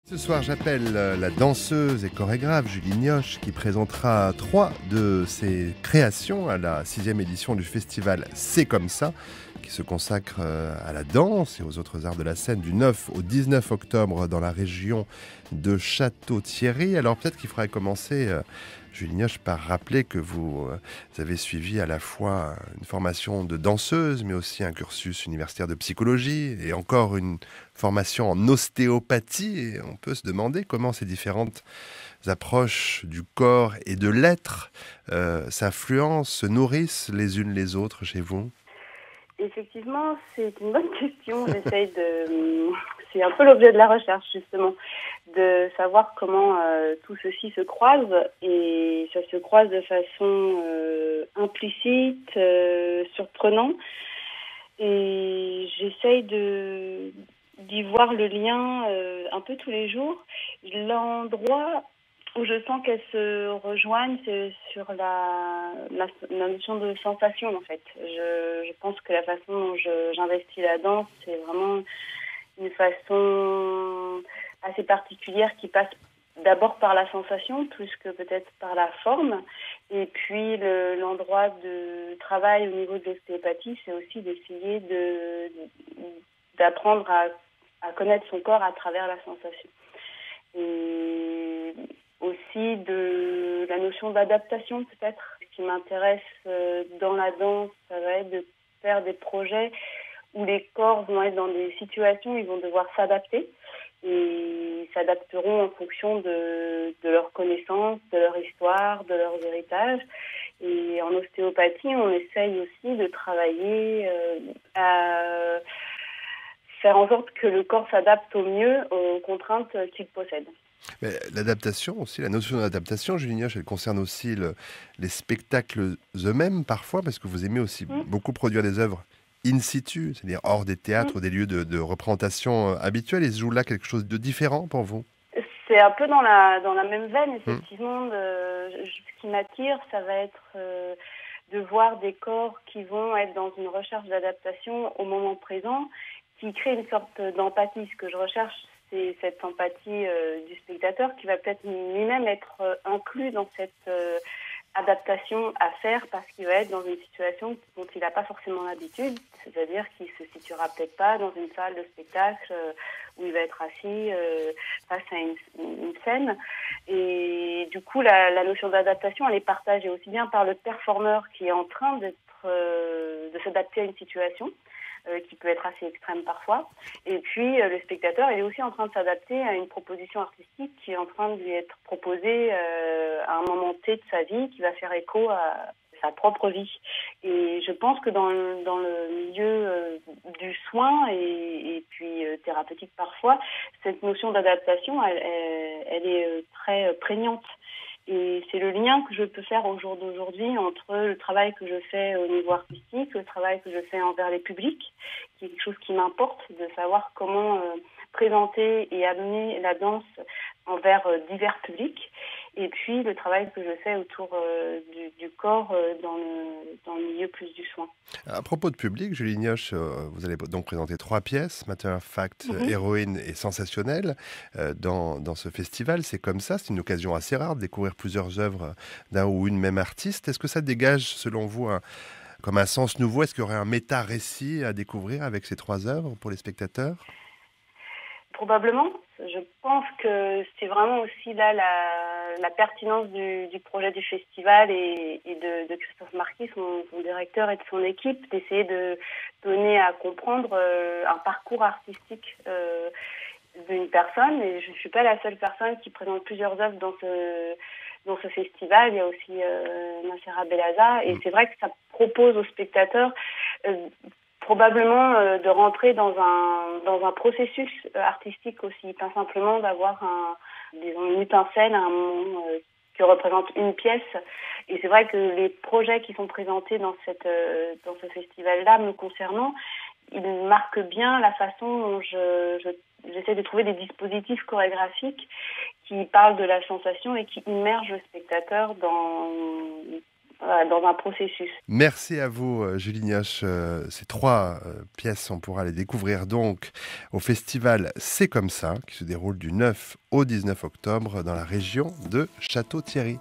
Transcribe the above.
Ce soir, j'appelle la danseuse et chorégraphe Julie Nioche qui présentera 3 de ses créations à la 6e édition du festival C'est comme ça, qui se consacre à la danse et aux autres arts de la scène du 9 au 19 octobre dans la région de Château-Thierry. Alors peut-être qu'il faudrait commencer, Julie Nioche, par rappeler que vous avez suivi à la fois une formation de danseuse, mais aussi un cursus universitaire de psychologie et encore une formation en ostéopathie. Et on peut se demander comment ces différentes approches du corps et de l'être s'influencent, se nourrissent les unes les autres chez vous. Effectivement, c'est une bonne question. C'est un peu l'objet de la recherche, justement, de savoir comment tout ceci se croise. Et ça se croise de façon implicite, surprenante. Et j'essaye d'y voir le lien un peu tous les jours. L'endroit où je sens qu'elles se rejoignent, c'est sur la notion de sensation, en fait. Je pense que la façon dont j'investis la danse, c'est vraiment une façon assez particulière qui passe d'abord par la sensation, plus que peut-être par la forme. Et puis l'endroit de travail au niveau de l'ostéopathie, c'est aussi d'essayer d'apprendre à connaître son corps à travers la sensation. Et aussi de la notion d'adaptation, peut-être. Ce qui m'intéresse dans la danse, ça va être de faire des projets où les corps vont être dans des situations où ils vont devoir s'adapter. Et ils s'adapteront en fonction de leurs connaissances, de leur histoire, de leurs héritages. Et en ostéopathie, on essaye aussi de travailler à faire en sorte que le corps s'adapte au mieux aux contraintes qu'il possède. Mais l'adaptation aussi, la notion d'adaptation, Julie Nioche, elle concerne aussi les spectacles eux-mêmes parfois, parce que vous aimez aussi beaucoup produire des œuvres in situ, c'est-à-dire hors des théâtres, des lieux de représentation habituels. Et se joue là quelque chose de différent pour vous? C'est un peu dans la même veine, effectivement. Ce qui m'attire, ça va être de voir des corps qui vont être dans une recherche d'adaptation au moment présent, qui crée une sorte d'empathie. Ce que je recherche, c'est cette empathie du spectateur qui va peut-être lui-même être inclus dans cette adaptation à faire parce qu'il va être dans une situation dont il n'a pas forcément l'habitude, c'est-à-dire qu'il se situera peut-être pas dans une salle de spectacle où il va être assis face à une scène. Et du coup, la notion d'adaptation, elle est partagée aussi bien par le performeur qui est en train de s'adapter à une situation, qui peut être assez extrême parfois. Et puis, le spectateur, il est aussi en train de s'adapter à une proposition artistique qui est en train de lui être proposée à un moment T de sa vie, qui va faire écho à sa propre vie. Et je pense que dans le milieu du soin et puis thérapeutique parfois, cette notion d'adaptation, elle est très prégnante. Et c'est le lien que je peux faire au jour d'aujourd'hui entre le travail que je fais au niveau artistique, le travail que je fais envers les publics, qui est quelque chose qui m'importe, de savoir comment présenter et amener la danse envers divers publics, et puis le travail que je fais autour du corps dans le milieu plus du soin. À propos de public, Julie Nioche, vous allez donc présenter 3 pièces, Matter of Fact, Héroïne et Sensationnelle, dans ce festival. C'est comme ça, c'est une occasion assez rare de découvrir plusieurs œuvres d'un ou une même artiste. Est-ce que ça dégage, selon vous, comme un sens nouveau? Est-ce qu'il y aurait un méta-récit à découvrir avec ces 3 œuvres pour les spectateurs? Probablement. Je pense que c'est vraiment aussi là la pertinence du projet du festival et de Christophe Marquis, son directeur, et de son équipe, d'essayer de donner à comprendre un parcours artistique d'une personne. Et je ne suis pas la seule personne qui présente plusieurs œuvres dans ce festival. Il y a aussi Nassera Bellaza. Et c'est vrai que ça propose aux spectateurs probablement de rentrer dans un processus artistique aussi, pas simplement d'avoir une mise en scène à un moment qui représente une pièce. Et c'est vrai que les projets qui sont présentés dans ce festival-là, me concernant, ils marquent bien la façon dont j'essaie de trouver des dispositifs chorégraphiques qui parlent de la sensation et qui immergent le spectateur dans un processus. Merci à vous, Julie Nioche. Ces 3 pièces, on pourra les découvrir donc au festival C'est comme ça, qui se déroule du 9 au 19 octobre dans la région de Château-Thierry.